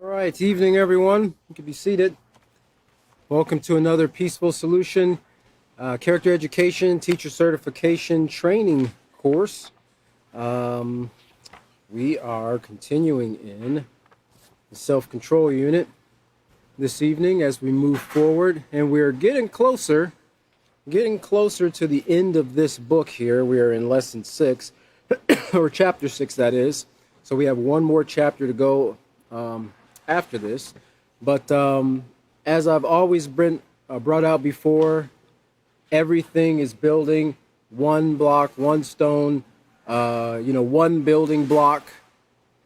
All right, evening, everyone. You can be seated. Welcome to another Peaceful Solution Character Education Teacher Certification Training course. Um, we are continuing in the self-control unit this evening as we move forward, and we're getting closer to the end of this book here. We are in lesson 6, or chapter 6, that is. So we have one more chapter to go after this. But as I've always been brought out before, everything is building one block, one stone, one building block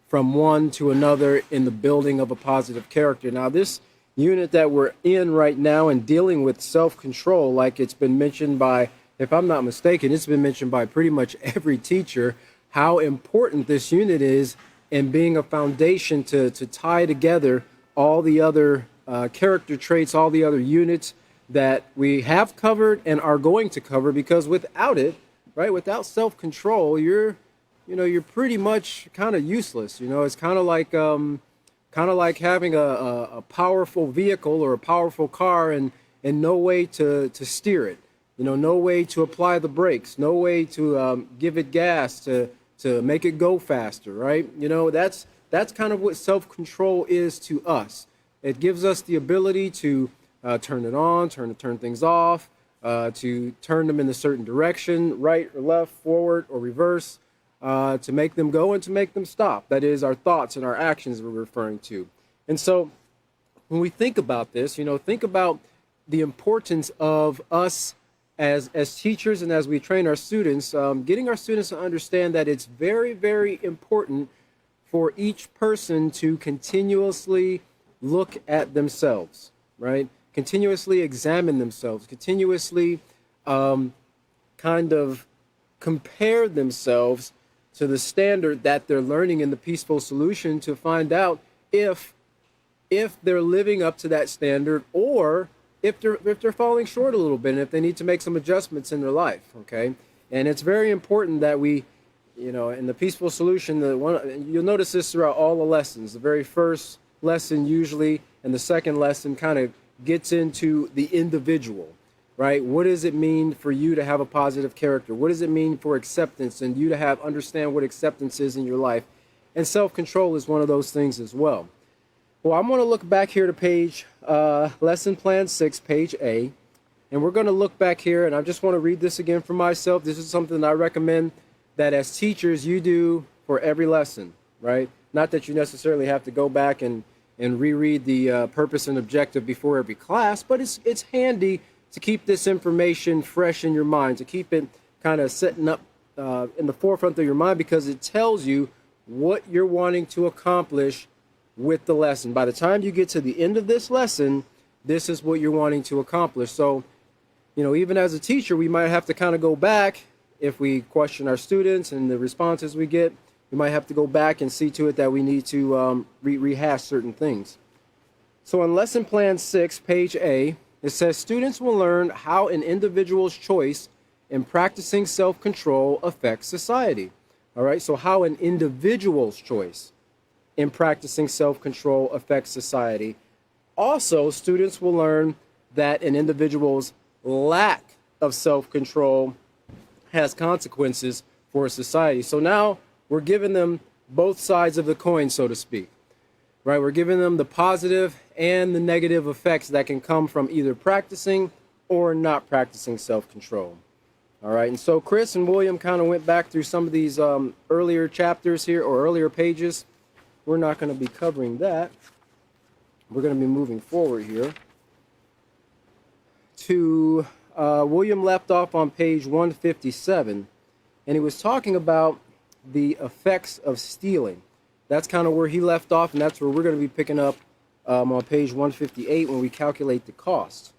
from one to another in the building of a positive character. Now, this unit that we're in right now and dealing with self-control, like it's been mentioned by, if I'm not mistaken, it's been mentioned by pretty much every teacher, how important this unit is in being a foundation to tie together all the other character traits, all the other units that we have covered and are going to cover, because without it, right, without self-control, you're pretty much kind of useless. It's kind of like having a powerful vehicle or a powerful car and no way to steer it. No way to apply the brakes, no way to give it gas to make it go faster, right? That's kind of what self-control is to us. It gives us the ability to turn it on, turn things off, to turn them in a certain direction, right or left, forward or reverse, to make them go and to make them stop. That is our thoughts and our actions we're referring to. And so when we think about this, think about the importance of us as teachers and as we train our students, getting our students to understand that it's very, very important for each person to continuously look at themselves, right? Continuously examine themselves, continuously kind of compare themselves to the standard that they're learning in the Peaceful Solution, to find out if they're living up to that standard, or if they're falling short a little bit, and if they need to make some adjustments in their life. Okay, and it's very important that we, in the Peaceful Solution, you'll notice this throughout all the lessons. The very first lesson usually, and the second lesson kind of gets into the individual, right? What does it mean for you to have a positive character? What does it mean for acceptance and you to understand what acceptance is in your life? And self-control is one of those things as well. Well, I'm going to look back here to page, lesson plan 6, page A, and we're going to look back here, and I just want to read this again for myself. This is something that I recommend that as teachers you do for every lesson, right? Not that you necessarily have to go back and reread the purpose and objective before every class, but it's handy to keep this information fresh in your mind, to keep it kind of setting up in the forefront of your mind, because it tells you what you're wanting to accomplish with the lesson. By the time you get to the end of this lesson, this is what you're wanting to accomplish. So, even as a teacher, we might have to kind of go back if we question our students and the responses we get. We might have to go back and see to it that we need to rehash certain things. So on lesson plan 6, page A, it says students will learn how an individual's choice in practicing self-control affects society. All right, so how an individual's choice in practicing self-control affects society. Also, students will learn that an individual's lack of self-control has consequences for society. So now we're giving them both sides of the coin, so to speak, right? We're giving them the positive and the negative effects that can come from either practicing or not practicing self-control. All right, and so Chris and William kind of went back through some of these earlier chapters here, or earlier pages. We're not going to be covering that. We're going to be moving forward here to William left off on page 157, and he was talking about the effects of stealing. That's kind of where he left off, and that's where we're going to be picking up on page 158 when we calculate the cost.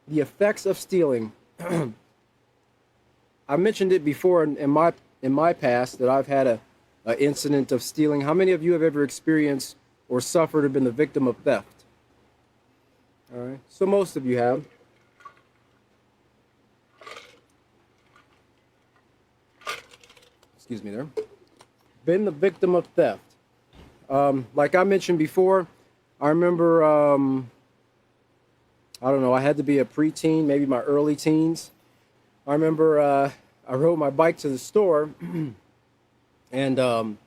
The effects of stealing. I mentioned it before in my past that I've had a incident of stealing. How many of you have ever experienced or suffered or been the victim of theft? All right, so most of you have. Excuse me there. Been the victim of theft. Like I mentioned before, I remember, I don't know, I had to be a preteen, maybe my early teens. I remember I rode my bike to the store, and and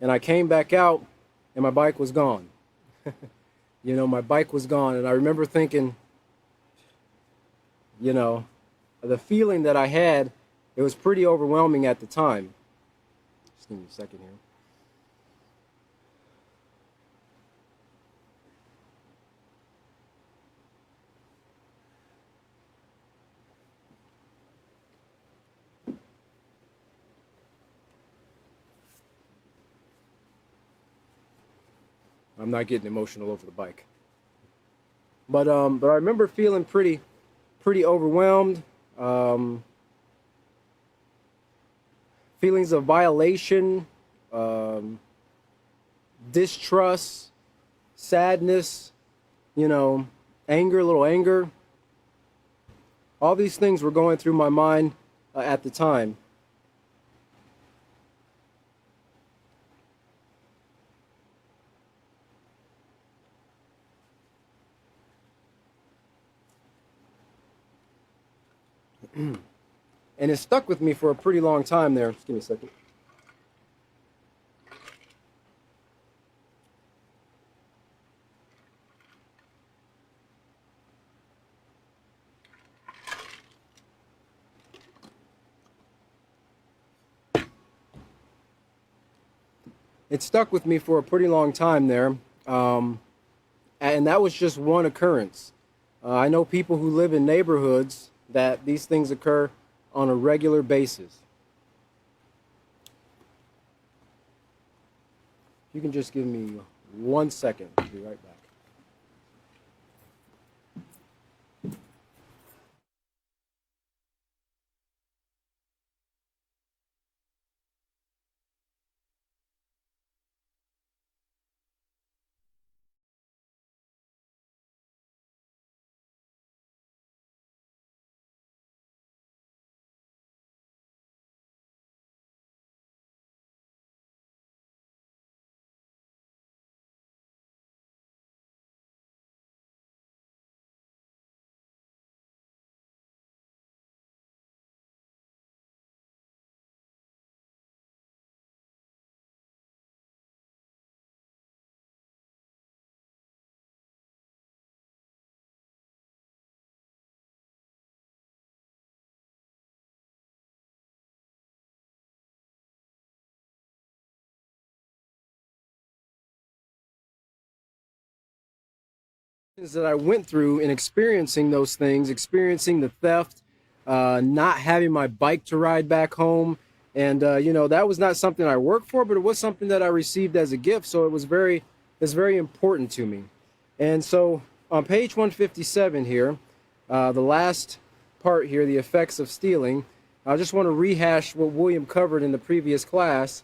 I came back out, and my bike was gone. You know, my bike was gone, and I remember thinking, you know, the feeling that I had, it was pretty overwhelming at the time. Just give me a second here. I'm not getting emotional over the bike. But I remember feeling pretty overwhelmed. Um, Feelings of violation, um, distrust, sadness, you know, anger, a little anger. All these things were going through my mind at the time. And it stuck with me for a pretty long time there. Just give me a second. It stuck with me for a pretty long time there. Um, and that was just one occurrence. I know people who live in neighborhoods that these things occur on a regular basis. You can just give me 1 second. I'll be right back. That I went through in experiencing those things, experiencing the theft, not having my bike to ride back home, and you know, that was not something I worked for, but it was something that I received as a gift. So it's very important to me. And so on page 157 here, the last part here, the effects of stealing. I just want to rehash what William covered in the previous class.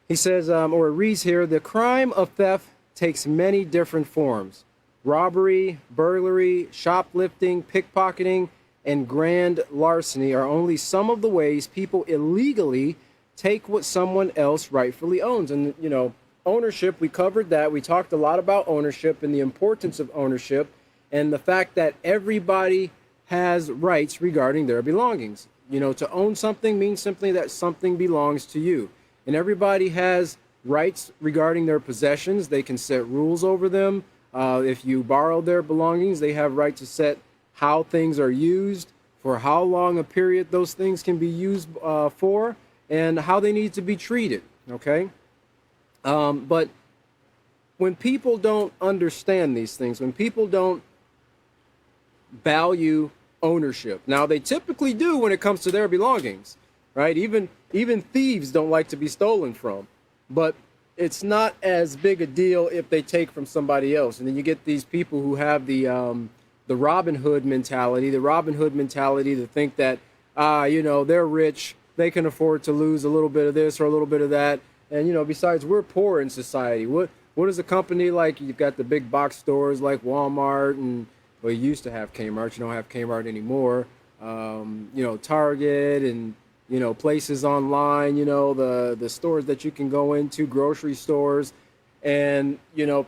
He says, or it reads here, the crime of theft takes many different forms. Robbery, burglary, shoplifting, pickpocketing, and grand larceny are only some of the ways people illegally take what someone else rightfully owns. And, you know, ownership, we covered that. We talked a lot about ownership and the importance of ownership and the fact that everybody has rights regarding their belongings. You know, to own something means simply that something belongs to you. And everybody has rights regarding their possessions. They can set rules over them. If you borrow their belongings, they have right to set how things are used, for how long a period those things can be used for, and how they need to be treated. Okay? But when people don't understand these things, when people don't value ownership, now they typically do when it comes to their belongings, right? Even thieves don't like to be stolen from, but it's not as big a deal if they take from somebody else. And then you get these people who have the Robin Hood mentality, to think that, you know, they're rich, they can afford to lose a little bit of this or a little bit of that. And, you know, besides, we're poor in society. What is a company like? You've got the big box stores like Walmart, and, well, you used to have Kmart. You don't have Kmart anymore. You know, Target, and, you know, places online, you know, the stores that you can go into, grocery stores. And,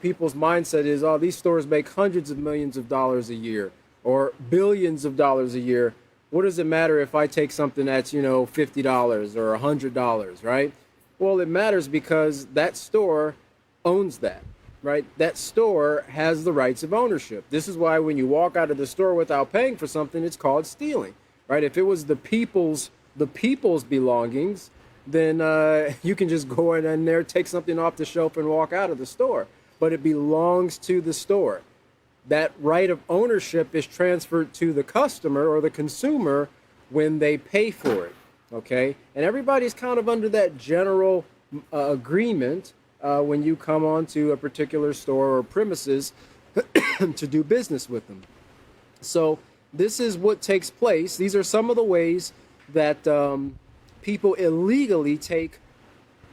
people's mindset is, oh, these stores make hundreds of millions of dollars a year or billions of dollars a year. What does it matter if I take something that's, $50 or $100, right? Well, it matters because that store owns that, right? That store has the rights of ownership. This is why when you walk out of the store without paying for something, it's called stealing, right? If it was the people's belongings, then you can just go in there, take something off the shelf, and walk out of the store. But it belongs to the store. That right of ownership is transferred to the customer or the consumer when they pay for it. Okay, and everybody's kind of under that general agreement when you come onto a particular store or premises to do business with them. So this is what takes place. These are some of the ways that people illegally take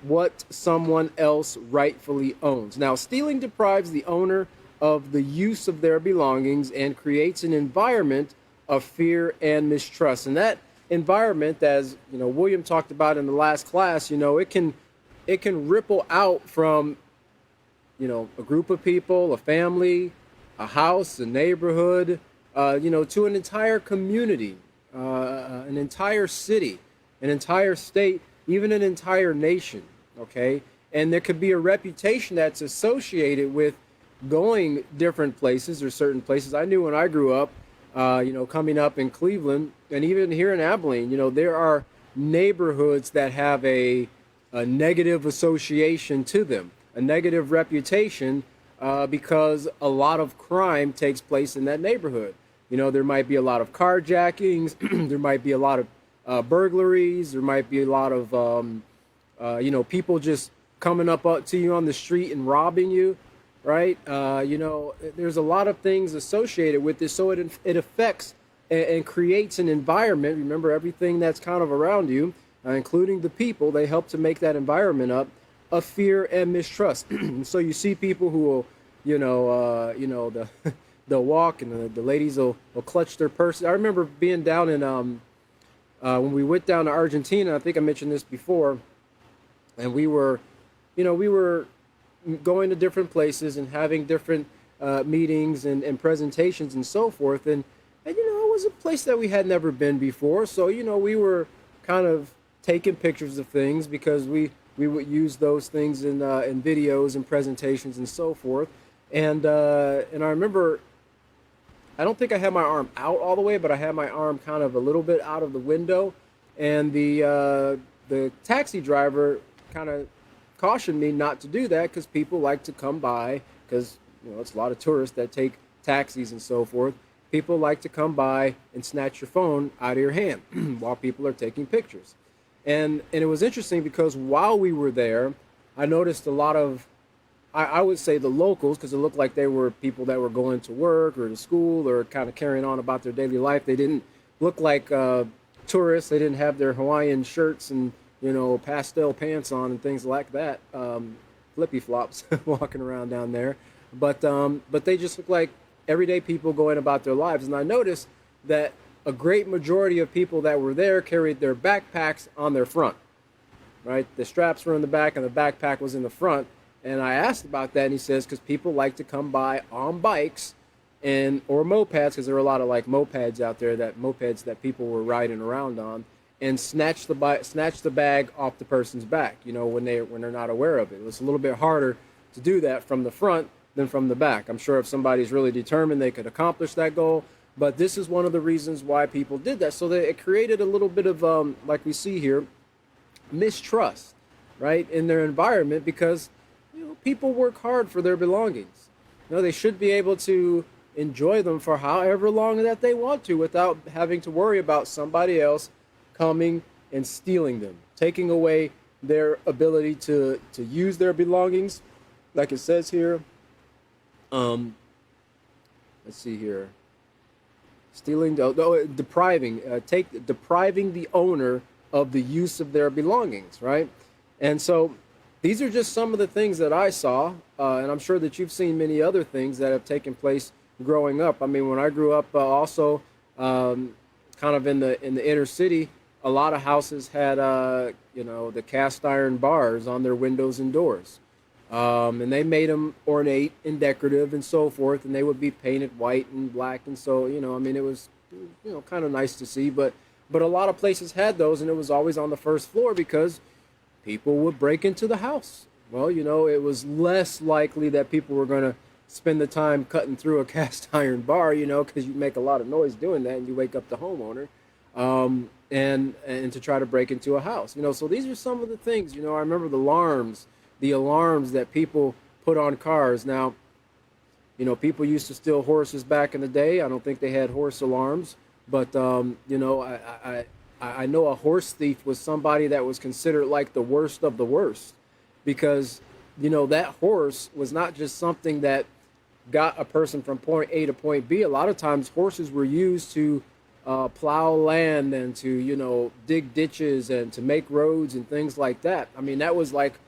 what someone else rightfully owns. Now, stealing deprives the owner of the use of their belongings and creates an environment of fear and mistrust. And that environment, as William talked about in the last class, it can ripple out from a group of people, a family, a house, a neighborhood, to an entire community, an entire city, an entire state, even an entire nation. Okay, and there could be a reputation that's associated with going different places or certain places. I knew when I grew up, coming up in Cleveland and even here in Abilene, there are neighborhoods that have a negative association to them, a negative reputation, because a lot of crime takes place in that neighborhood. There might be a lot of carjackings, there might be a lot of burglaries, there might be a lot of, people just coming up to you on the street and robbing you. Right? There's a lot of things associated with this. So it affects and creates an environment. Remember, everything that's kind of around you, including the people, they help to make that environment up of fear and mistrust. So you see people who will, they'll walk and the ladies will clutch their purses. I remember being down in, when we went down to Argentina, I think I mentioned this before, and we were going to different places and having different meetings and presentations and so forth. And it was a place that we had never been before. So, we were kind of taking pictures of things because we would use those things in videos and presentations and so forth. And I remember, I don't think I had my arm out all the way, but I had my arm kind of a little bit out of the window. And the taxi driver kind of cautioned me not to do that because people like to come by, because it's a lot of tourists that take taxis and so forth. People like to come by and snatch your phone out of your hand while people are taking pictures. And it was interesting because while we were there, I noticed a lot of, I would say the locals, because it looked like they were people that were going to work or to school or kind of carrying on about their daily life. They didn't look like tourists. They didn't have their Hawaiian shirts and pastel pants on and things like that, flippy flops walking around down there. But they just look like everyday people going about their lives. And I noticed that a great majority of people that were there carried their backpacks on their front, right? The straps were in the back and the backpack was in the front. And I asked about that, and he says, because people like to come by on bikes or mopeds, because there are a lot of mopeds out there, mopeds that people were riding around on, and snatch the bag off the person's back, when they're not aware of it. It's a little bit harder to do that from the front than from the back. I'm sure if somebody's really determined, they could accomplish that goal. But this is one of the reasons why people did that. So that it created a little bit of, like we see here, mistrust, right, in their environment, because people work hard for their belongings. They should be able to enjoy them for however long that they want to without having to worry about somebody else coming and stealing them, taking away their ability to use their belongings, like it says here. Let's see here. Depriving the owner of the use of their belongings, right? And so these are just some of the things that I saw, and I'm sure that you've seen many other things that have taken place growing up. I mean, when I grew up, also kind of in the inner city, a lot of houses had the cast iron bars on their windows and doors. And they made them ornate and decorative and so forth, and they would be painted white and black, and so I mean, it was kind of nice to see, but a lot of places had those, and it was always on the first floor because people would break into the house. Well, it was less likely that people were going to spend the time cutting through a cast iron bar, because you make a lot of noise doing that, and you wake up the homeowner, and to try to break into a house. So these are some of the things. I remember the alarms that people put on cars. Now, people used to steal horses back in the day. I don't think they had horse alarms, but I know a horse thief was somebody that was considered like the worst of the worst, because that horse was not just something that got a person from point A to point B. A lot of times horses were used to plow land and to dig ditches and to make roads and things like that. I mean, that was like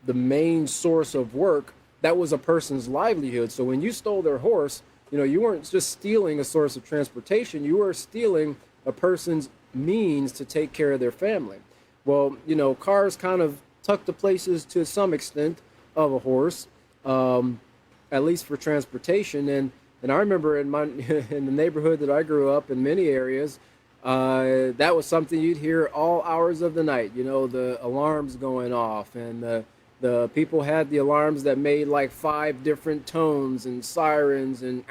the main source of work. That was a person's livelihood. So when you stole their horse, you weren't just stealing a source of transportation, you were stealing a person's means to take care of their family. Well, cars kind of tuck the places to some extent of a horse, at least for transportation. And I remember in the neighborhood that I grew up in, many areas, that was something you'd hear all hours of the night. The alarms going off, and the people had the alarms that made like 5 different tones and sirens and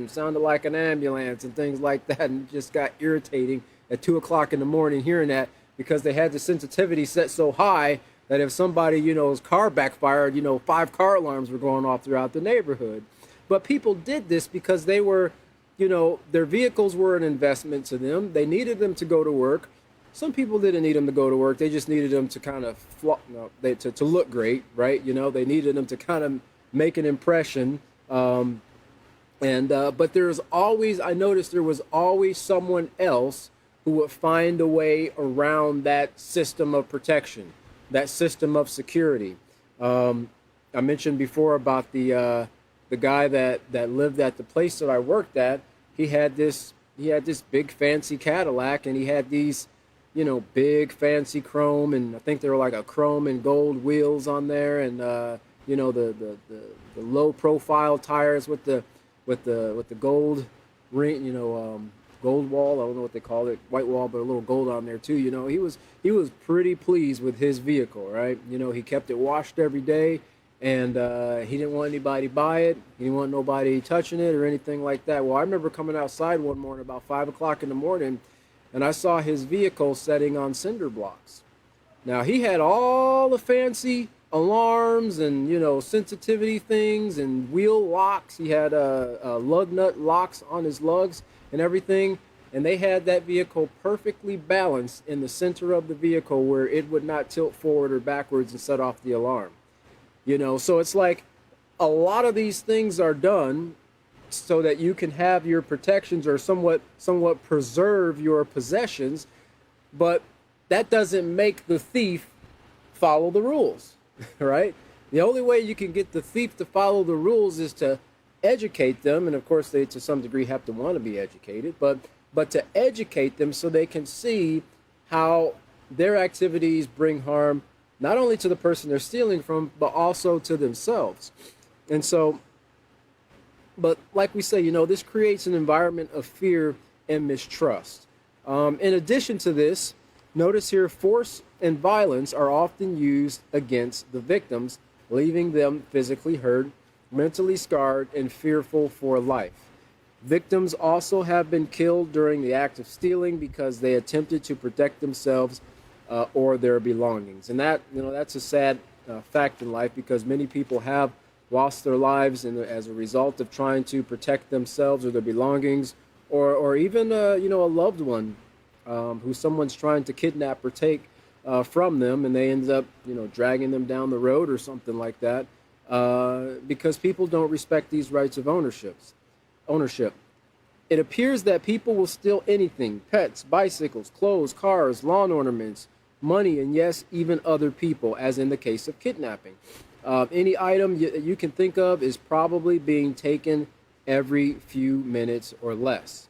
sounded like an ambulance and things like that, and it just got irritating at 2 o'clock in the morning hearing that, because they had the sensitivity set so high that if somebody's car backfired, 5 car alarms were going off throughout the neighborhood. But people did this because they were, their vehicles were an investment to them. They needed them to go to work. Some people didn't need them to go to work. They just needed them to kind of to look great, right? They needed them to kind of make an impression. But I noticed there was always someone else who would find a way around that system of protection, that system of security. I mentioned before about the guy that lived at the place that I worked at. He had this big fancy Cadillac, and he had these big fancy chrome, and I think they were like a chrome and gold wheels on there, and the low profile tires with the gold ring, gold wall. I don't know what they call it, white wall, but a little gold on there too. He was pretty pleased with his vehicle, right? He kept it washed every day, and he didn't want anybody to buy it. He didn't want nobody touching it or anything like that. Well, I remember coming outside one morning about 5 o'clock in the morning, and I saw his vehicle setting on cinder blocks. Now, he had all the fancy alarms and sensitivity things and wheel locks. He had lug nut locks on his lugs and everything, and they had that vehicle perfectly balanced in the center of the vehicle where it would not tilt forward or backwards and set off the alarm. So it's like a lot of these things are done so that you can have your protections or somewhat preserve your possessions, but that doesn't make the thief follow the rules, right? The only way you can get the thief to follow the rules is to educate them, and of course they to some degree have to want to be educated, but to educate them so they can see how their activities bring harm not only to the person they're stealing from, but also to themselves. And so, but like we say, this creates an environment of fear and mistrust. In addition to this, notice here, force and violence are often used against the victims, leaving them physically hurt, mentally scarred, and fearful for life. Victims also have been killed during the act of stealing because they attempted to protect themselves or their belongings. And that's a sad fact in life, because many people have lost their lives as a result of trying to protect themselves or their belongings, or even a loved one who someone's trying to kidnap or take from them, and they end up dragging them down the road or something like that, because people don't respect these rights of ownership. It appears that people will steal anything: pets, bicycles, clothes, cars, lawn ornaments, money, and yes, even other people, as in the case of kidnapping. Any item you can think of is probably being taken every few minutes or less.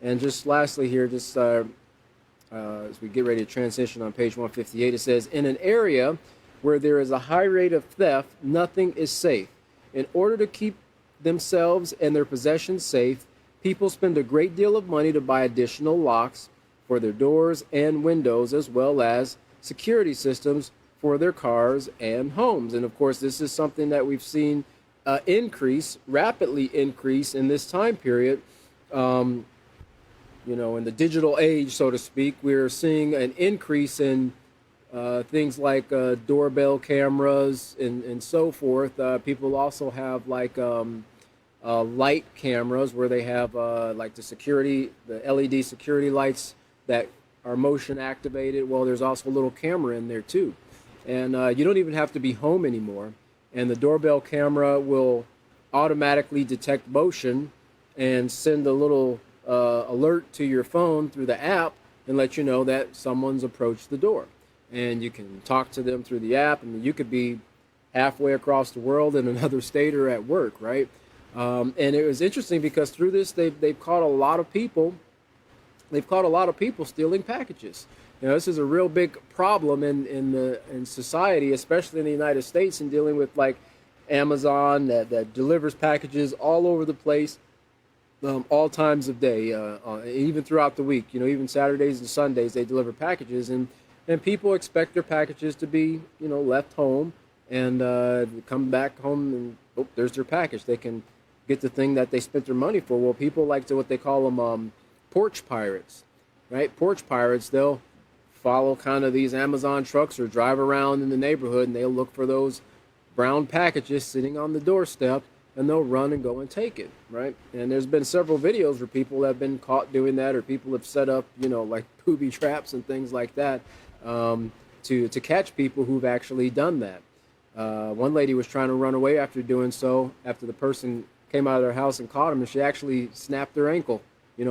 And just lastly here, as we get ready to transition on page 158, it says, in an area Where there is a high rate of theft, nothing is safe. In order to keep themselves and their possessions safe, people spend a great deal of money to buy additional locks for their doors and windows, as well as security systems for their cars and homes. And of course, this is something that we've seen rapidly increase in this time period. In the digital age, so to speak, we're seeing an increase in things like doorbell cameras and so forth. People also have like light cameras where they have like the LED security lights that are motion activated. Well, there's also a little camera in there too. And you don't even have to be home anymore. And the doorbell camera will automatically detect motion and send a little alert to your phone through the app and let you know that someone's approached the door. And you can talk to them through the app, and you could be halfway across the world in another state or at work, right? And it was interesting because through this, they've caught a lot of people. They've caught a lot of people stealing packages. This is a real big problem in society, especially in the United States, in dealing with like Amazon that delivers packages all over the place, all times of day, even throughout the week. Even Saturdays and Sundays they deliver packages, and people expect their packages to be left home and come back home and there's their package. They can get the thing that they spent their money for. Well, people like to what they call them porch pirates, right? Porch pirates, they'll follow kind of these Amazon trucks or drive around in the neighborhood, and they'll look for those brown packages sitting on the doorstep, and they'll run and go and take it, right? And there's been several videos where people have been caught doing that, or people have set up, like booby traps and things like that to catch people who've actually done that. One lady was trying to run away after doing so, after the person came out of their house and caught him, and she actually snapped her ankle.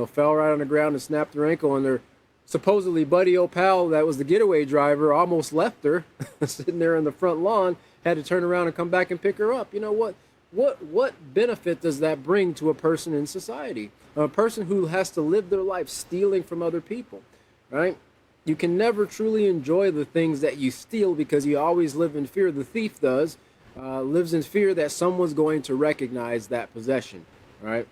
Fell right on the ground and snapped her ankle, and their supposedly buddy old pal that was the getaway driver almost left her sitting there in the front lawn, had to turn around and come back and pick her up. What benefit does that bring to a person in society? A person who has to live their life stealing from other people, right? You can never truly enjoy the things that you steal because you always live in fear. The thief lives in fear that someone's going to recognize that possession, right?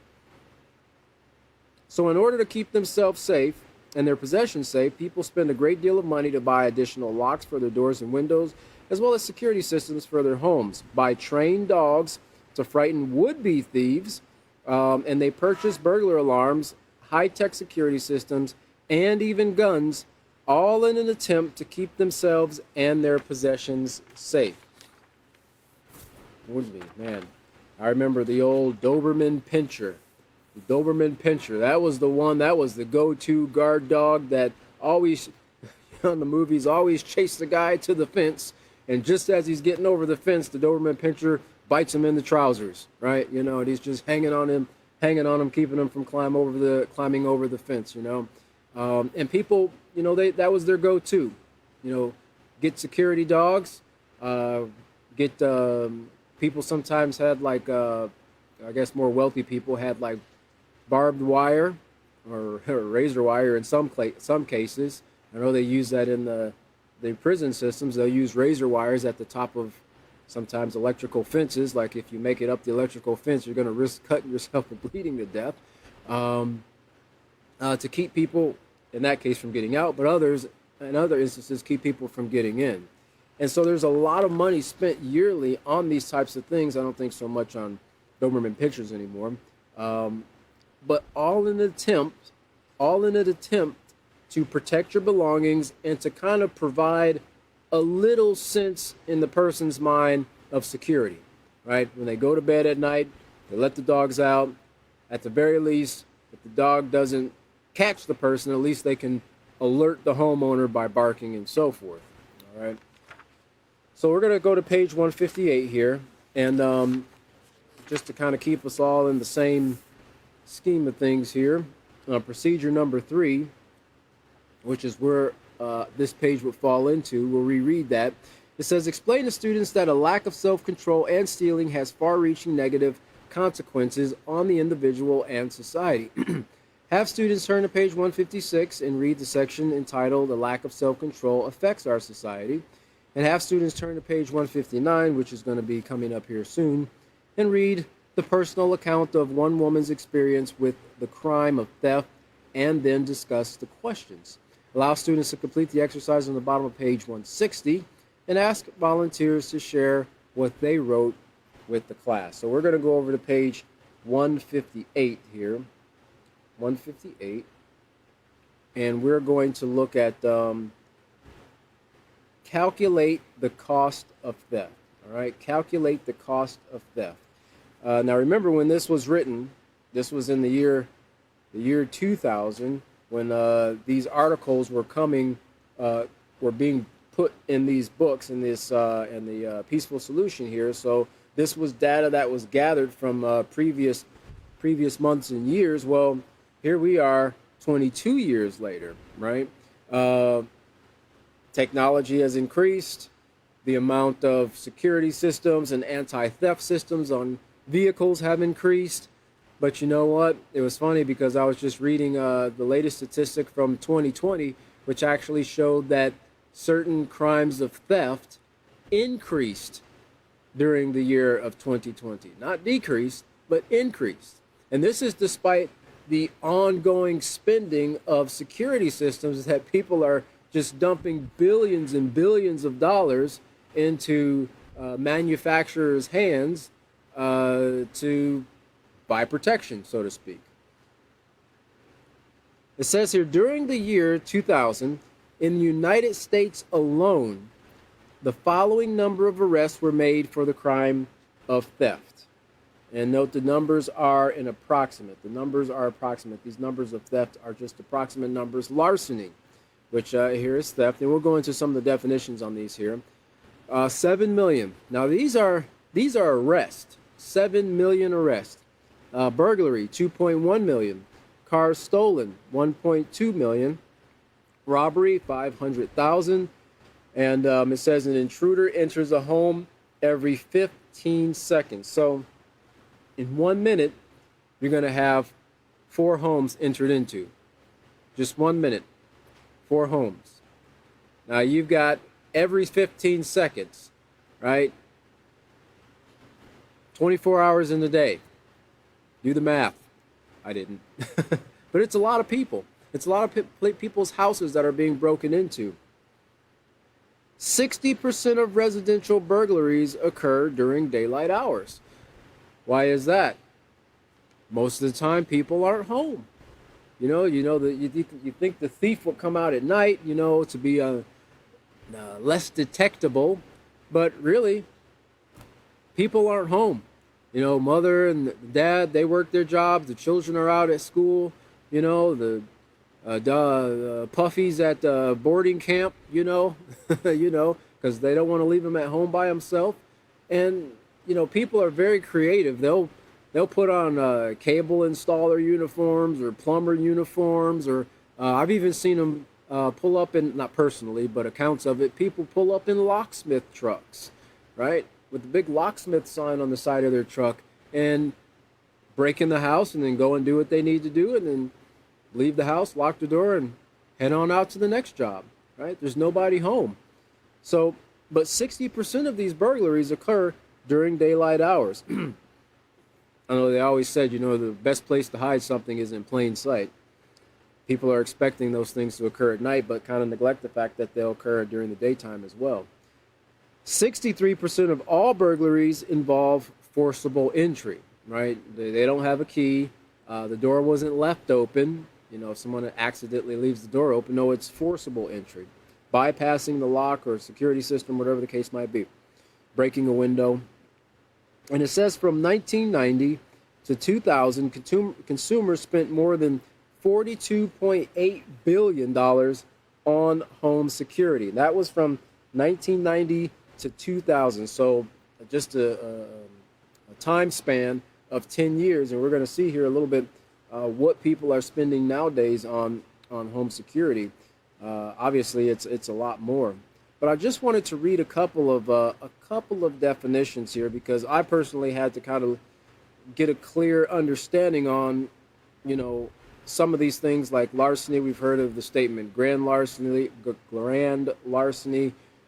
So in order to keep themselves safe and their possessions safe, people spend a great deal of money to buy additional locks for their doors and windows, as well as security systems for their homes, buy trained dogs to frighten would-be thieves, and they purchase burglar alarms, high-tech security systems, and even guns, all in an attempt to keep themselves and their possessions safe. Would-be, man. I remember the old Doberman Pinscher. The Doberman Pinscher, that was the one, that was the go-to guard dog that always, in the movies, always chased the guy to the fence, and just as he's getting over the fence, the Doberman Pinscher bites him in the trousers, right? And he's just hanging on him, keeping him from climbing over the fence, and people, that was their go-to, get security dogs, people sometimes had like, I guess more wealthy people had like barbed wire or razor wire in some cases. I know they use that in the prison systems. They'll use razor wires at the top of sometimes electrical fences. Like if you make it up the electrical fence, you're going to risk cutting yourself and bleeding to death, to keep people, in that case, from getting out, but others, in other instances, keep people from getting in. And so there's a lot of money spent yearly on these types of things. I don't think so much on Doberman Pinschers anymore, but all in an attempt to protect your belongings and to kind of provide a little sense in the person's mind of security, right? When they go to bed at night, they let the dogs out. At the very least, if the dog doesn't catch the person, at least they can alert the homeowner by barking and so forth, all right? So we're going to go to page 158 here, and just to kind of keep us all in the same scheme of things here, procedure number 3, which is where this page would fall into. We'll reread that. It says, explain to students that a lack of self-control and stealing has far-reaching negative consequences on the individual and society. Have students turn to page 156 and read the section entitled, "A Lack of Self-Control Affects Our Society." And have students turn to page 159, which is going to be coming up here soon, and read the personal account of one woman's experience with the crime of theft, and then discuss the questions. Allow students to complete the exercise on the bottom of page 160 and ask volunteers to share what they wrote with the class. So we're going to go over to page 158 here. 158. And we're going to look at calculate the cost of theft. All right, calculate the cost of theft. Now remember, when this was written, this was in the year 2000, when these articles were were being put in these books in the Peaceful Solution here. So this was data that was gathered from previous months and years. Well, here we are 22 years later, right? Technology has increased. The amount of security systems and anti-theft systems on vehicles have increased. But you know what? It was funny because I was just reading the latest statistic from 2020, which actually showed that certain crimes of theft increased during the year of 2020. Not decreased, but increased. And this is despite the ongoing spending of security systems that people are just dumping billions and billions of dollars into manufacturers' hands to buy protection, so to speak. It says here, during the year 2000, in the United States alone, the following number of arrests were made for the crime of theft. And note the numbers are an approximate. The numbers are approximate. These numbers of theft are just approximate numbers. Larceny, which here is theft, and we'll go into some of the definitions on these here. 7 million. Now these are arrests. 7 million arrests. Burglary, 2.1 million. Cars stolen, 1.2 million. Robbery, 500,000. And it says an intruder enters a home every 15 seconds. So in 1 minute, you're going to have 4 homes entered into. Just 1 minute, 4 homes. Now you've got every 15 seconds, right? 24 hours in the day. Do the math. I didn't. But it's a lot of people. It's a lot of people's houses that are being broken into. 60% of residential burglaries occur during daylight hours. Why is that? Most of the time, people aren't home. You think the thief will come out at night, to be less detectable, but really, people aren't home. Mother and dad, they work their jobs. The children are out at school. The puffies at boarding camp. Because they don't want to leave him at home by himself. And people are very creative. They'll put on cable installer uniforms or plumber uniforms, or I've even seen them pull up in, not personally, but accounts of it. People pull up in locksmith trucks, right? With the big locksmith sign on the side of their truck, and break in the house and then go and do what they need to do, and then leave the house, lock the door, and head on out to the next job, right? There's nobody home. So, but 60% of these burglaries occur during daylight hours. I know they always said, the best place to hide something is in plain sight. People are expecting those things to occur at night, but kind of neglect the fact that they'll occur during the daytime as well. 63% of all burglaries involve forcible entry, right? They don't have a key. The door wasn't left open. If someone accidentally leaves the door open, no, it's forcible entry. Bypassing the lock or security system, whatever the case might be. Breaking a window. And it says from 1990 to 2000, consumers spent more than $42.8 billion on home security. That was from 1990 to 2000. So just a time span of 10 years. And we're going to see here a little bit what people are spending nowadays on home security. Obviously, it's a lot more. But I just wanted to read a couple of definitions here, because I personally had to kind of get a clear understanding on, some of these things like larceny. We've heard of the statement grand larceny,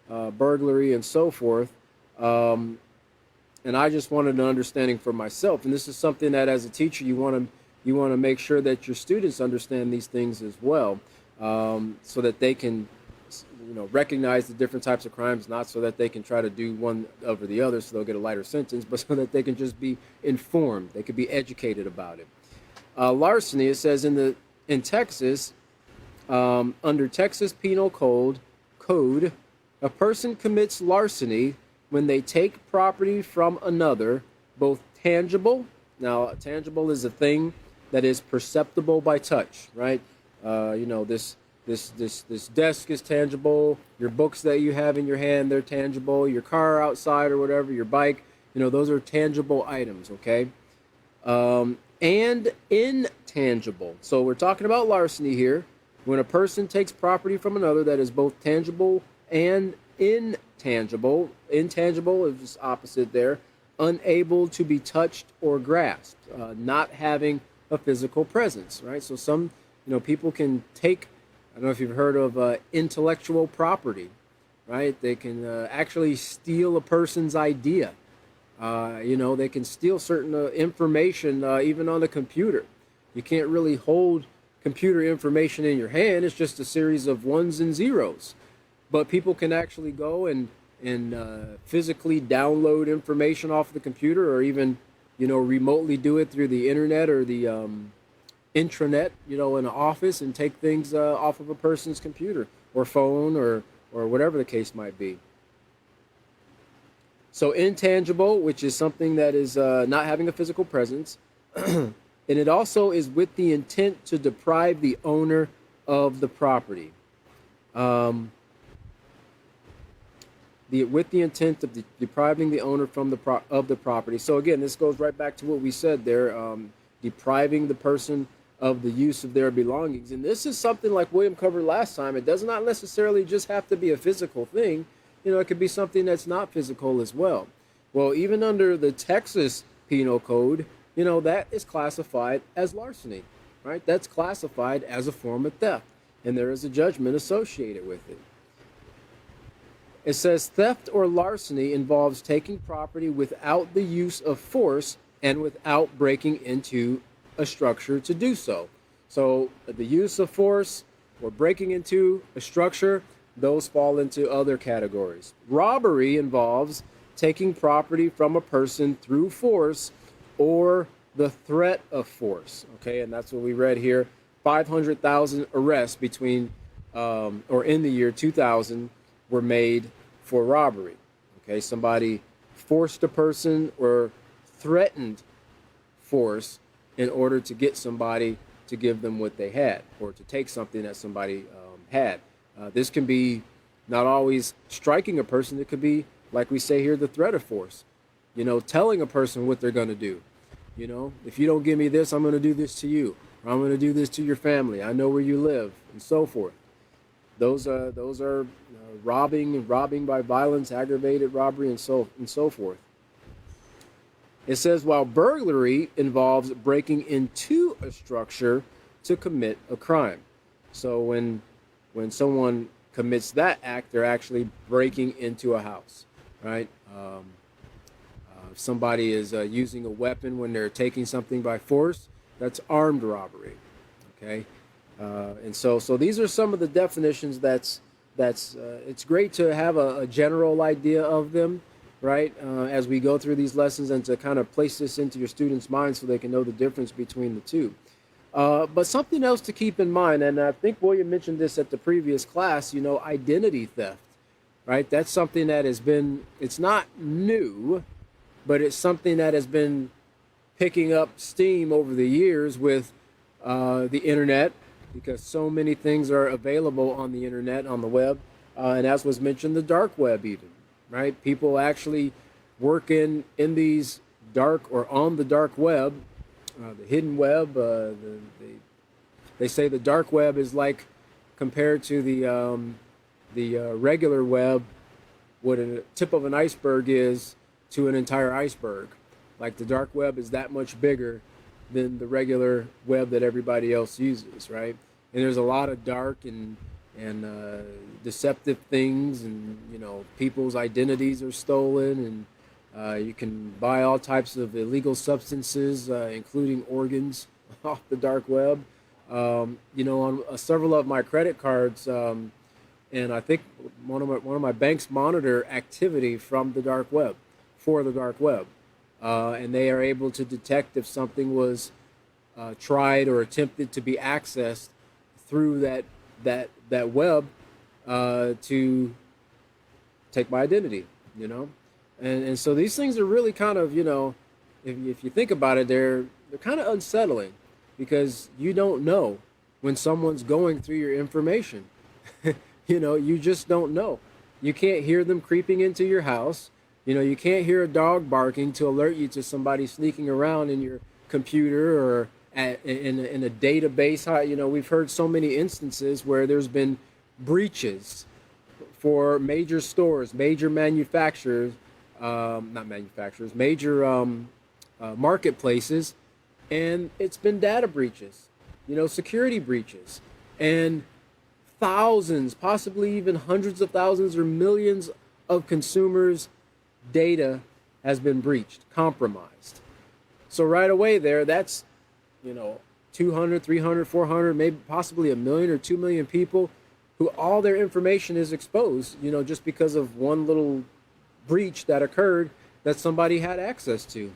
burglary, and so forth. And I just wanted an understanding for myself. And this is something that, as a teacher, you want to make sure that your students understand these things as well, so that they can, recognize the different types of crimes, not so that they can try to do one over the other so they'll get a lighter sentence, but so that they can just be informed. They could be educated about it. Larceny, it says in Texas, under Texas Penal Code, a person commits larceny when they take property from another, both tangible. Now, tangible is a thing that is perceptible by touch, right? This desk is tangible. Your books that you have in your hand, they're tangible. Your car outside or whatever, your bike, those are tangible items, okay? And intangible. So we're talking about larceny here. When a person takes property from another that is both tangible and intangible. Intangible is just opposite there. Unable to be touched or grasped. Not having a physical presence, right? So some, people can take, I don't know if you've heard of intellectual property, right? They can actually steal a person's idea. They can steal certain information, even on a computer. You can't really hold computer information in your hand. It's just a series of ones and zeros. But people can actually go and physically download information off the computer, or even, remotely do it through the internet or the intranet, in an office, and take things off of a person's computer or phone or whatever the case might be. So intangible, which is something that is not having a physical presence, and it also is with the intent to deprive the owner of the property. With the intent of depriving the owner of the property. So again, this goes right back to what we said there, depriving the person of the use of their belongings. And this is something like William covered last time. It does not necessarily just have to be a physical thing. It could be something that's not physical as well. Well, even under the Texas Penal Code, that is classified as larceny, right? That's classified as a form of theft, and there is a judgment associated with it. It says theft or larceny involves taking property without the use of force and without breaking into a structure to do so. So the use of force or breaking into a structure, those fall into other categories. Robbery involves taking property from a person through force or the threat of force. Okay, and that's what we read here. 500,000 arrests between or in the year 2000 were made for robbery. Okay, somebody forced a person or threatened force in order to get somebody to give them what they had, or to take something that somebody had. This can be not always striking a person. It could be, like we say here, the threat of force. Telling a person what they're going to do. If you don't give me this, I'm going to do this to you. Or I'm going to do this to your family. I know where you live, and so forth. Those are robbing by violence, aggravated robbery, and so forth. It says, while burglary involves breaking into a structure to commit a crime. So when someone commits that act, they're actually breaking into a house, right? If somebody is using a weapon when they're taking something by force, that's armed robbery, okay? And so these are some of the definitions that's it's great to have a general idea of them, right, as we go through these lessons, and to kind of place this into your students' minds so they can know the difference between the two. But something else to keep in mind, and I think William mentioned this at the previous class, identity theft, right? That's something that it's not new, but it's something that has been picking up steam over the years with the internet, because so many things are available on the internet, on the web, and as was mentioned, the dark web even, right? People actually work in these dark, or on the dark web, the hidden web. They say the dark web is like, compared to the regular web, what a tip of an iceberg is to an entire iceberg. Like, the dark web is that much bigger than the regular web that everybody else uses, right? And there's a lot of dark and and deceptive things, and people's identities are stolen, and you can buy all types of illegal substances, including organs, off the dark web. On several of my credit cards, and I think one of my banks monitor activity from the dark web, for the dark web, and they are able to detect if something was tried or attempted to be accessed through that web, to take my identity. And so these things are really kind of, if you think about it, they're kind of unsettling, because you don't know when someone's going through your information. You just don't know. You can't hear them creeping into your house. You can't hear a dog barking to alert you to somebody sneaking around in your computer, or in a database. We've heard so many instances where there's been breaches for major stores, major manufacturers, not manufacturers, major marketplaces, and it's been data breaches, security breaches, and thousands, possibly even hundreds of thousands or millions of consumers' data has been breached, compromised. So right away there, that's 200, 300, 400, maybe possibly a million or 2 million people who all their information is exposed, just because of one little breach that occurred that somebody had access to.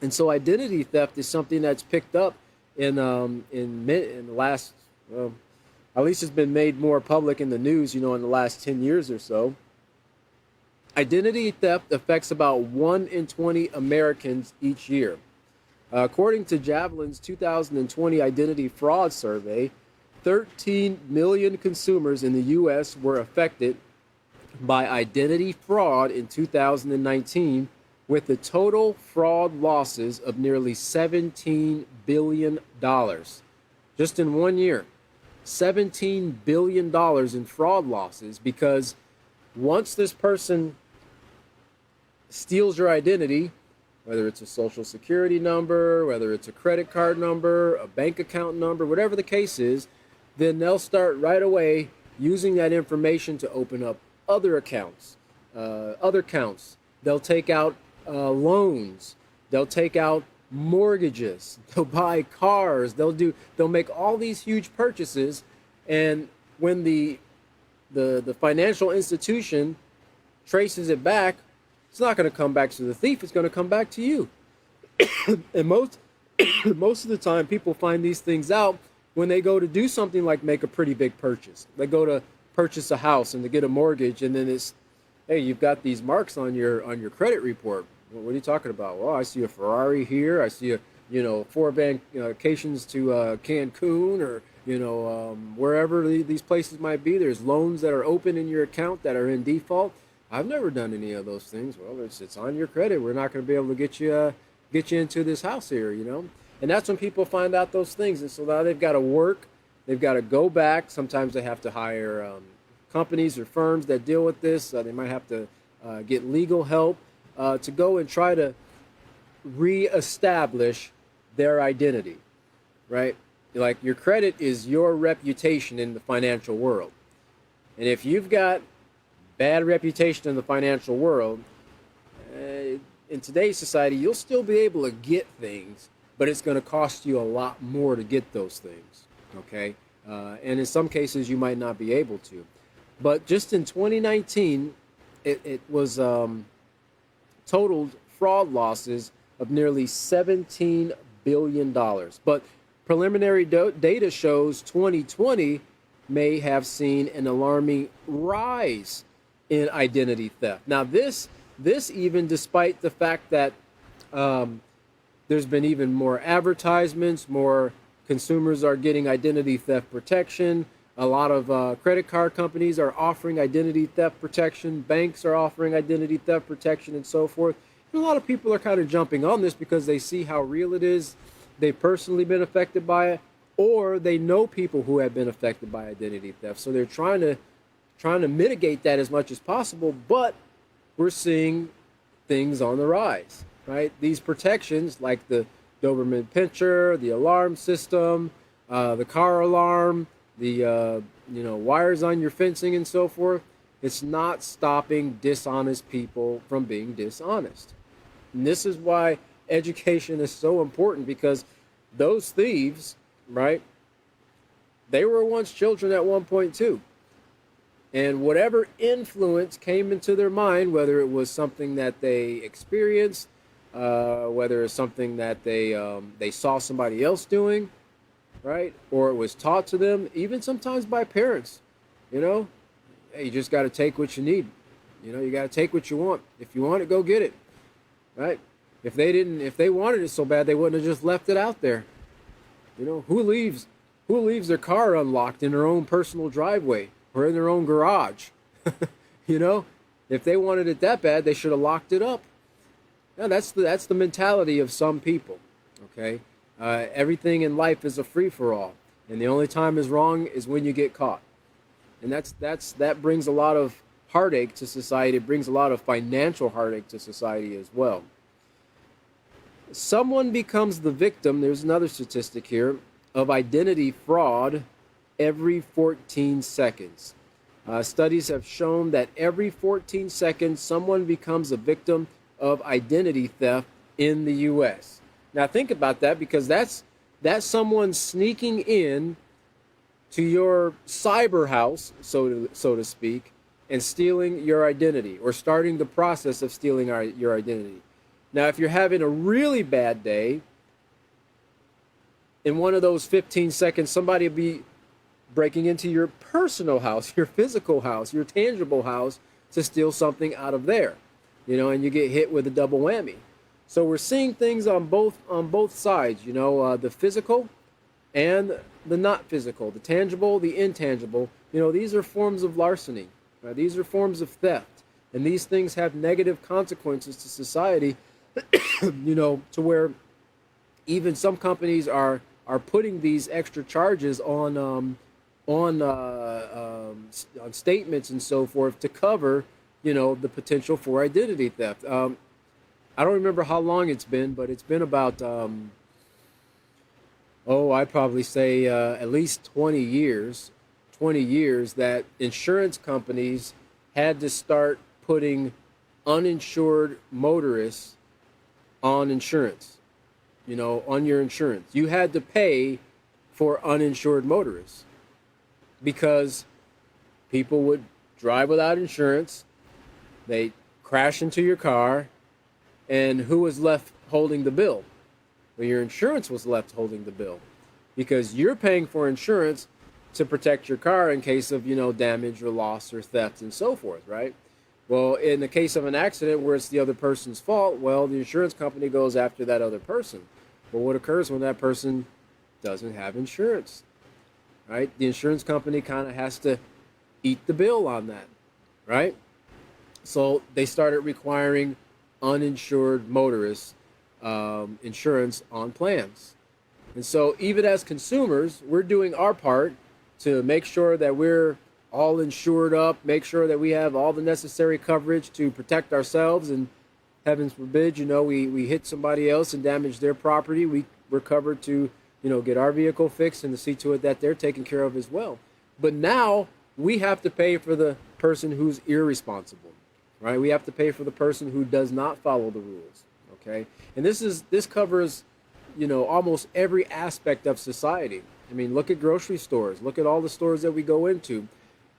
And so identity theft is something that's picked up in the last, well, at least it's been made more public in the news, in the last 10 years or so. Identity theft affects about 1 in 20 Americans each year. According to Javelin's 2020 identity fraud survey, 13 million consumers in the U.S. were affected by identity fraud in 2019, with the total fraud losses of nearly $17 billion. Just in 1 year, $17 billion in fraud losses, because once this person steals your identity, whether it's a social security number, whether it's a credit card number, a bank account number, whatever the case is, then they'll start right away using that information to open up other accounts, They'll take out loans. They'll take out mortgages. They'll buy cars. They'll make all these huge purchases, and when the financial institution traces it back, it's not going to come back to the thief. It's going to come back to you. And most of the time, people find these things out when they go to do something like make a pretty big purchase. They go to purchase a house and to get a mortgage, and then it's, hey, you've got these marks on your credit report. Well, what are you talking about? Well, I see a Ferrari here. I see 4 vacations to Cancun, or wherever these places might be. There's loans that are open in your account that are in default. I've never done any of those things. Well, it's on your credit. We're not going to be able to get you into this house here, And that's when people find out those things. And so now they've got to work. They've got to go back. Sometimes they have to hire companies or firms that deal with this. They might have to get legal help to go and try to reestablish their identity, right? Like, your credit is your reputation in the financial world. And if you've got bad reputation in the financial world, in today's society, you'll still be able to get things, but it's going to cost you a lot more to get those things, okay? And in some cases, you might not be able to. But just in 2019, it was totaled fraud losses of nearly $17 billion. But preliminary data shows 2020 may have seen an alarming rise in identity theft. Now, this even despite the fact that there's been even more advertisements, more consumers are getting identity theft protection. A lot of credit card companies are offering identity theft protection. Banks are offering identity theft protection, and so forth. And a lot of people are kind of jumping on this because they see how real it is. They've personally been affected by it, or they know people who have been affected by identity theft. So they're trying to mitigate that as much as possible, but we're seeing things on the rise, right? These protections, like the Doberman Pinscher, the alarm system, the car alarm, the wires on your fencing and so forth. It's not stopping dishonest people from being dishonest. And this is why education is so important, because those thieves, right, they were once children at one point too. And whatever influence came into their mind, whether it was something that they experienced, whether it's something that they saw somebody else doing, right, or it was taught to them, even sometimes by parents, hey, you just got to take what you need. You got to take what you want. If you want it, go get it, right? If they wanted it so bad, they wouldn't have just left it out there. Who leaves their car unlocked in their own personal driveway or in their own garage? If they wanted it that bad, they should have locked it up. Now, that's the mentality of some people. Okay, everything in life is a free-for-all, and the only time is wrong is when you get caught, and that brings a lot of heartache to society. It brings a lot of financial heartache to society as well. Someone becomes the victim, there's another statistic here, of identity fraud every 14 seconds. Studies have shown that every 14 seconds, someone becomes a victim of identity theft in the U.S. Now think about that, because that's someone sneaking in to your cyber house, so to speak, and stealing your identity, or starting the process of stealing your identity. Now, if you're having a really bad day, in one of those 15 seconds, somebody will be breaking into your personal house, your physical house, your tangible house, to steal something out of there, and you get hit with a double whammy. So we're seeing things on both sides, the physical and the not physical, the tangible, the intangible. These are forms of larceny. Right? These are forms of theft, and these things have negative consequences to society. To where even some companies are putting these extra charges on statements and so forth to cover the potential for identity theft. I don't remember how long it's been, but it's been about I'd probably say at least 20 years that insurance companies had to start putting uninsured motorists on insurance, on your insurance. You had to pay for uninsured motorists because people would drive without insurance, they crash into your car, and who was left holding the bill? Well, your insurance was left holding the bill, because you're paying for insurance to protect your car in case of, damage or loss or theft and so forth, right? Well, in the case of an accident where it's the other person's fault, well, the insurance company goes after that other person. But what occurs when that person doesn't have insurance, right? The insurance company kind of has to eat the bill on that, right? So they started requiring uninsured motorists insurance on plans. And so even as consumers, we're doing our part to make sure that we're all insured up, make sure that we have all the necessary coverage to protect ourselves, and heavens forbid, we hit somebody else and damage their property, we're covered to, get our vehicle fixed and to see to it that they're taken care of as well. But now we have to pay for the person who's irresponsible, right? We have to pay for the person who does not follow the rules, okay? And this covers, almost every aspect of society. I mean, look at grocery stores, look at all the stores that we go into.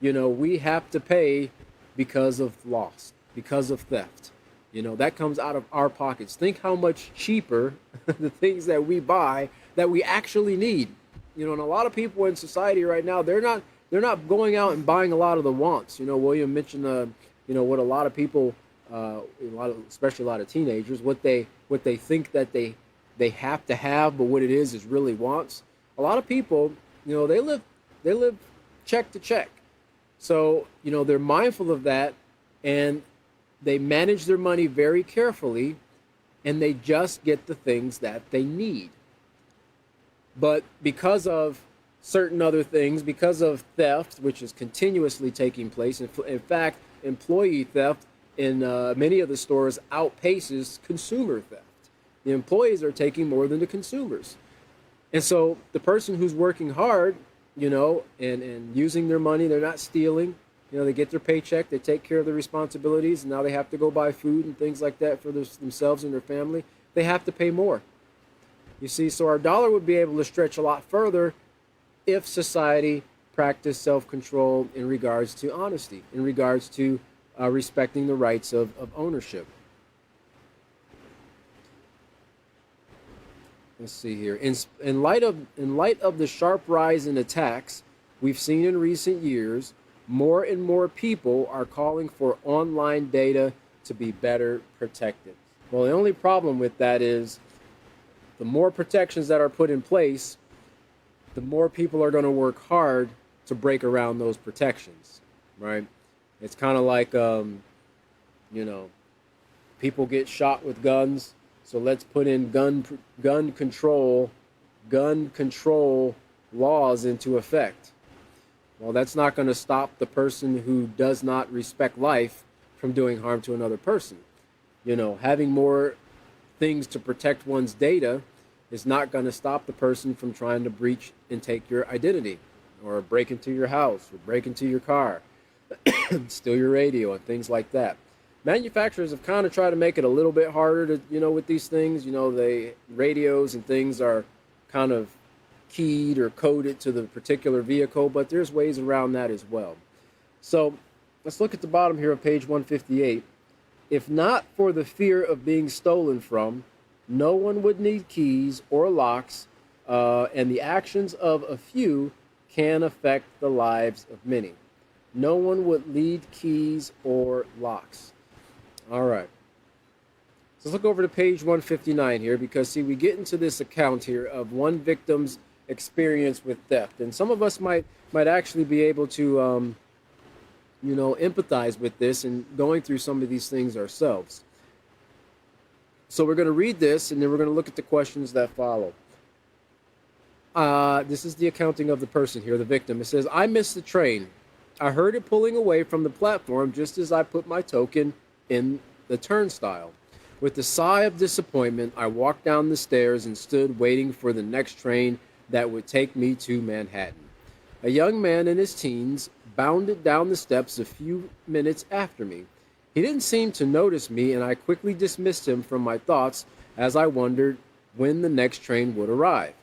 We have to pay because of loss, because of theft. That comes out of our pockets. Think how much cheaper the things that we buy that we actually need. And a lot of people in society right now, they're not going out and buying a lot of the wants. William mentioned, what a lot of people, especially a lot of teenagers, what they think that they have to have, but what it is really wants. A lot of people, they live check to check. So, they're mindful of that, and they manage their money very carefully, and they just get the things that they need. But because of certain other things, because of theft, which is continuously taking place, in fact, employee theft in many of the stores outpaces consumer theft. The employees are taking more than the consumers. And so the person who's working hard, and using their money. They're not stealing. They get their paycheck, they take care of their responsibilities, and now they have to go buy food and things like that for themselves and their family. They have to pay more. You see, so our dollar would be able to stretch a lot further if society practiced self-control in regards to honesty, in regards to respecting the rights of ownership. Let's see here. In light of the sharp rise in attacks we've seen in recent years, more and more people are calling for online data to be better protected. Well, the only problem with that is the more protections that are put in place, the more people are going to work hard to break around those protections, right? It's kind of like, people get shot with guns, so let's put in gun control laws into effect. Well, that's not going to stop the person who does not respect life from doing harm to another person. Having more things to protect one's data is not going to stop the person from trying to breach and take your identity, or break into your house, or break into your car, steal your radio, and things like that. Manufacturers have kind of tried to make it a little bit harder to, with these things. The radios and things are kind of keyed or coded to the particular vehicle, but there's ways around that as well. So let's look at the bottom here of page 158. If not for the fear of being stolen from, no one would need keys or locks, and the actions of a few can affect the lives of many. No one would need keys or locks. All right. So let's look over to page 159 here, because, see, we get into this account here of one victim's experience with theft. And some of us might actually be able to, empathize with this and going through some of these things ourselves. So we're going to read this, and then we're going to look at the questions that follow. This is the accounting of the person here, the victim. It says, I missed the train. I heard it pulling away from the platform just as I put my token in the turnstile. With a sigh of disappointment, I walked down the stairs and stood waiting for the next train that would take me to Manhattan. A young man in his teens bounded down the steps a few minutes after me. He didn't seem to notice me, and I quickly dismissed him from my thoughts as I wondered when the next train would arrive.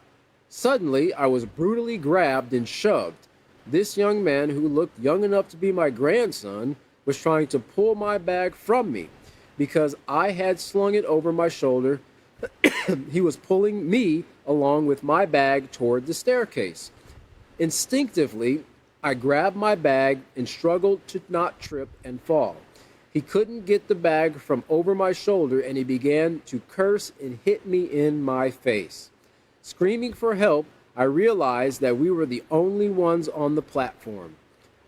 Suddenly, I was brutally grabbed and shoved. This young man, who looked young enough to be my grandson, was trying to pull my bag from me. Because I had slung it over my shoulder, he was pulling me along with my bag toward the staircase. Instinctively, I grabbed my bag and struggled to not trip and fall. He couldn't get the bag from over my shoulder, and he began to curse and hit me in my face. Screaming for help, I realized that we were the only ones on the platform.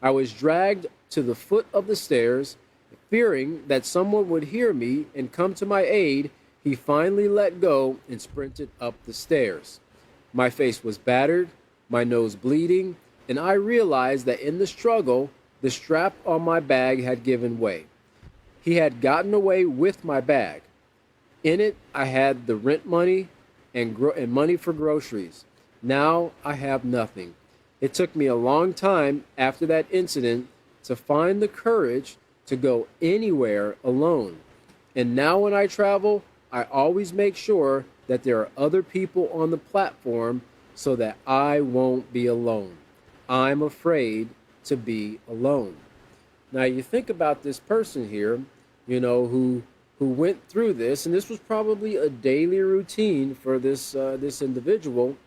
I was dragged to the foot of the stairs. Fearing that someone would hear me and come to my aid, he finally let go and sprinted up the stairs. My face was battered, my nose bleeding, and I realized that in the struggle, the strap on my bag had given way. He had gotten away with my bag. In it, I had the rent money and money for groceries. Now I have nothing. It took me a long time after that incident to find the courage to go anywhere alone. And now when I travel, I always make sure that there are other people on the platform so that I won't be alone. I'm afraid to be alone. Now you think about this person here, who went through this, and this was probably a daily routine for this individual.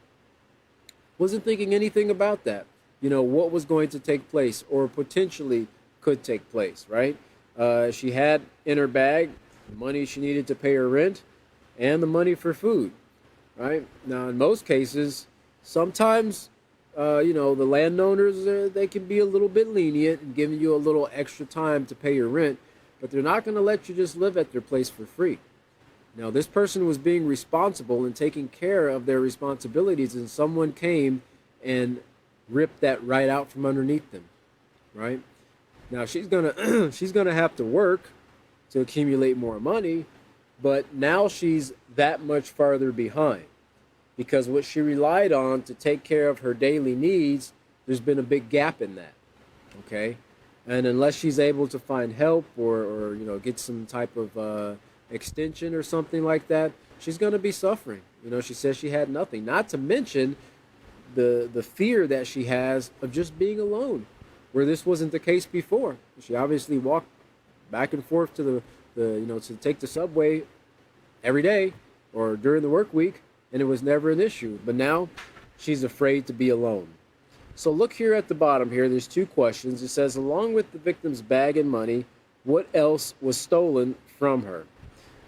Wasn't thinking anything about that. What was going to take place or potentially could take place, right? She had in her bag the money she needed to pay her rent and the money for food, right? Now, in most cases, sometimes, the landowners, they can be a little bit lenient and giving you a little extra time to pay your rent, but they're not going to let you just live at their place for free. Now, this person was being responsible and taking care of their responsibilities, and someone came and ripped that right out from underneath them, right? Now she's gonna have to work to accumulate more money, but now she's that much farther behind because what she relied on to take care of her daily needs there's been a big gap in that. Okay, and unless she's able to find help or get some type of extension or something like that, she's going to be suffering. She says she had nothing. Not to mention the fear that she has of just being alone, where this wasn't the case before. She obviously walked back and forth to to take the subway every day or during the work week, and it was never an issue. But now she's afraid to be alone. So look here at the bottom here. There's two questions. It says, along with the victim's bag and money, what else was stolen from her?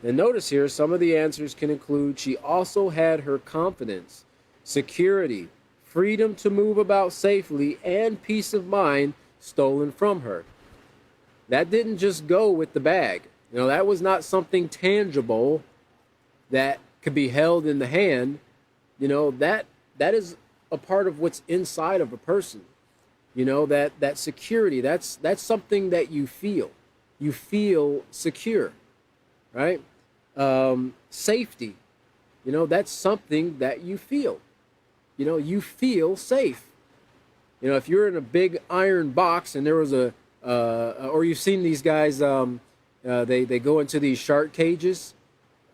And notice here, some of the answers can include she also had her confidence, security, freedom to move about safely, and peace of mind stolen from her. That didn't just go with the bag. That was not something tangible that could be held in the hand. That is a part of what's inside of a person. That security, that's something that you feel. You feel secure, right? Safety, that's something that you feel. You feel safe. If you're in a big iron box and there was or you've seen these guys, they go into these shark cages.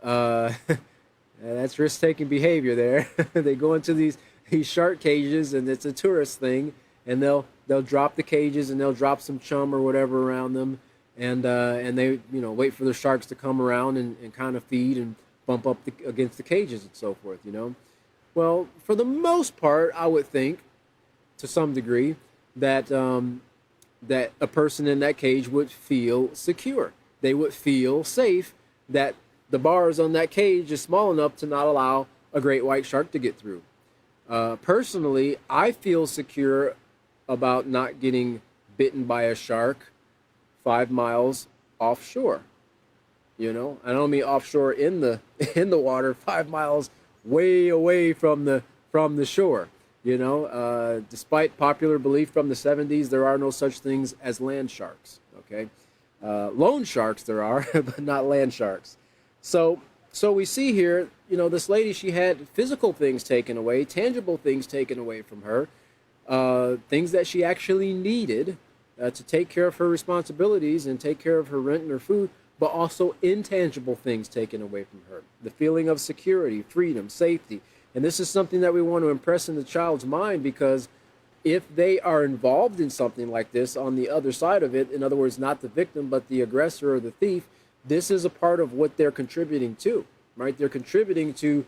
That's risk-taking behavior there. They go into these shark cages, and it's a tourist thing, and they'll drop the cages and they'll drop some chum or whatever around them, and they wait for the sharks to come around and kind of feed and bump up against the cages and so forth. Well, for the most part, I would think, to some degree, that that a person in that cage would feel secure. They would feel safe that the bars on that cage is small enough to not allow a great white shark to get through. Personally, I feel secure about not getting bitten by a shark 5 miles offshore. I don't mean offshore in the water, 5 miles way away from the shore. Despite popular belief from the 70s, there are no such things as land sharks. Okay, loan sharks there are, but not land sharks. So we see here, this lady, she had physical things taken away, tangible things taken away from her, things that she actually needed to take care of her responsibilities and take care of her rent and her food, but also intangible things taken away from her. The feeling of security, freedom, safety. And this is something that we want to impress in the child's mind, because if they are involved in something like this on the other side of it, in other words, not the victim, but the aggressor or the thief, this is a part of what they're contributing to, right? They're contributing to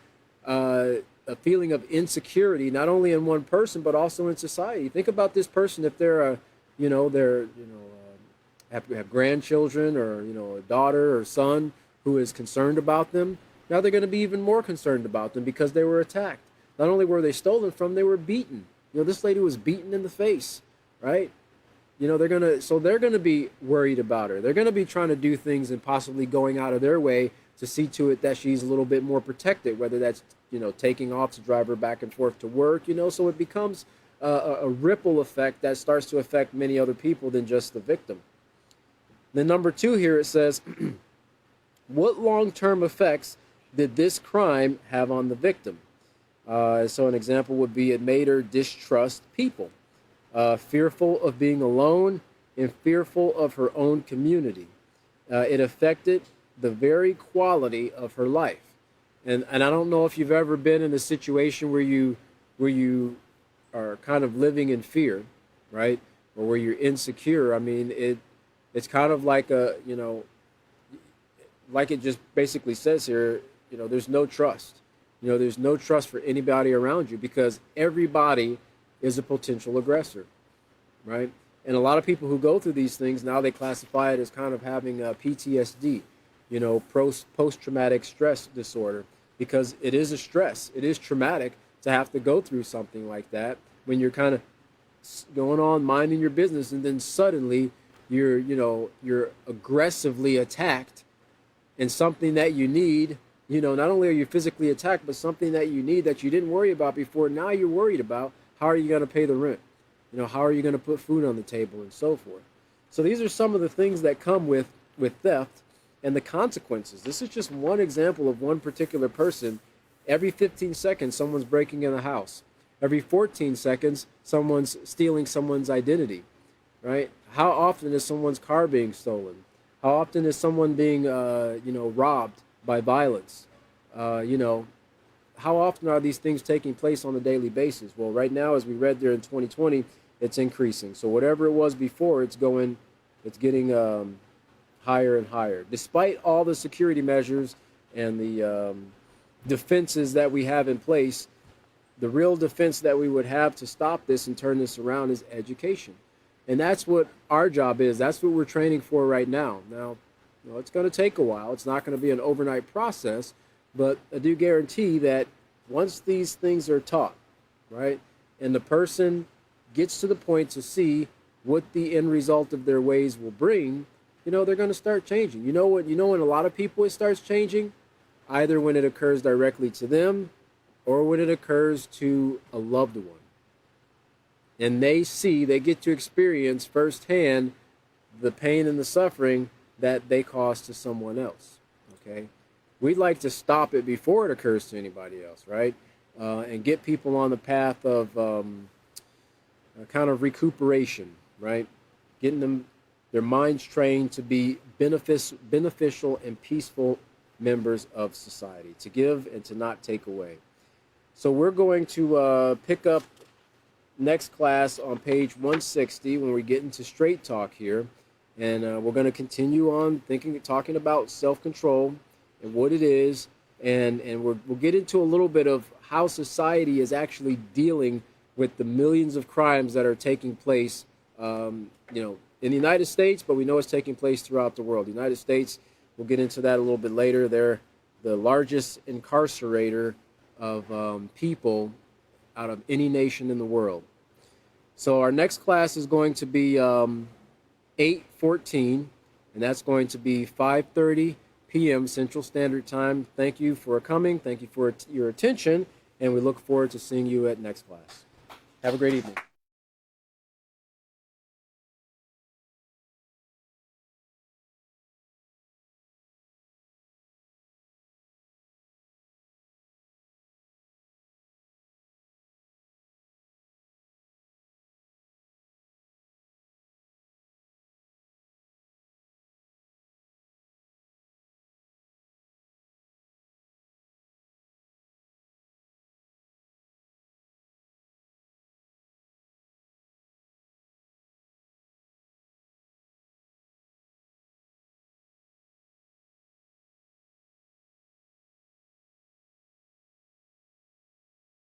a feeling of insecurity, not only in one person, but also in society. Think about this person, if they're have grandchildren or, a daughter or son who is concerned about them. Now they're going to be even more concerned about them because they were attacked. Not only were they stolen from, they were beaten. This lady was beaten in the face, right? They're going to be worried about her. They're going to be trying to do things and possibly going out of their way to see to it that she's a little bit more protected, whether that's, taking off to drive her back and forth to work, so it becomes a ripple effect that starts to affect many other people than just the victim. Then number 2 here, it says, what long-term effects did this crime have on the victim? So an example would be it made her distrust people, fearful of being alone and fearful of her own community. It affected the very quality of her life. And I don't know if you've ever been in a situation where you are kind of living in fear, right? Or where you're insecure. I mean, it's kind of like like it just basically says here, there's no trust. There's no trust for anybody around you because everybody is a potential aggressor, right? And a lot of people who go through these things, now they classify it as kind of having PTSD, post-traumatic stress disorder, because it is a stress. It is traumatic to have to go through something like that when you're kind of going on minding your business and then suddenly you're aggressively attacked and something that you need, not only are you physically attacked, but something that you need that you didn't worry about before, now you're worried about. How are you going to pay the rent? How are you going to put food on the table and so forth? So these are some of the things that come with theft and the consequences. This is just one example of one particular person. Every 15 seconds, someone's breaking in a house. every 14 seconds, someone's stealing someone's identity, right? How often is someone's car being stolen? How often is someone being, robbed by violence? You know, how often are these things taking place on a daily basis? Well, right now, as we read there in 2020, it's increasing. So whatever it was before, it's getting higher and higher. Despite all the security measures and the defenses that we have in place, the real defense that we would have to stop this and turn this around is education. And that's what our job is. That's what we're training for right now. Now, it's going to take a while. It's not going to be an overnight process, but I do guarantee that once these things are taught, right, and the person gets to the point to see what the end result of their ways will bring, they're going to start changing. You know when a lot of people it starts changing? Either when it occurs directly to them or when it occurs to a loved one. And they get to experience firsthand the pain and the suffering that they cause to someone else, okay? We'd like to stop it before it occurs to anybody else, right? And get people on the path of a kind of recuperation, right? Getting them, their minds trained to be beneficial and peaceful members of society, to give and to not take away. So we're going to pick up next class on page 160 when we get into straight talk here. And we're going to continue on talking about self-control and what it is. And we'll get into a little bit of how society is actually dealing with the millions of crimes that are taking place, in the United States, but we know it's taking place throughout the world. The United States, we'll get into that a little bit later. They're the largest incarcerator of people out of any nation in the world. So our next class is going to be 8:14, and that's going to be 5:30 p.m. Central Standard Time. Thank you for coming. Thank you for your attention, and we look forward to seeing you at next class. Have a great evening.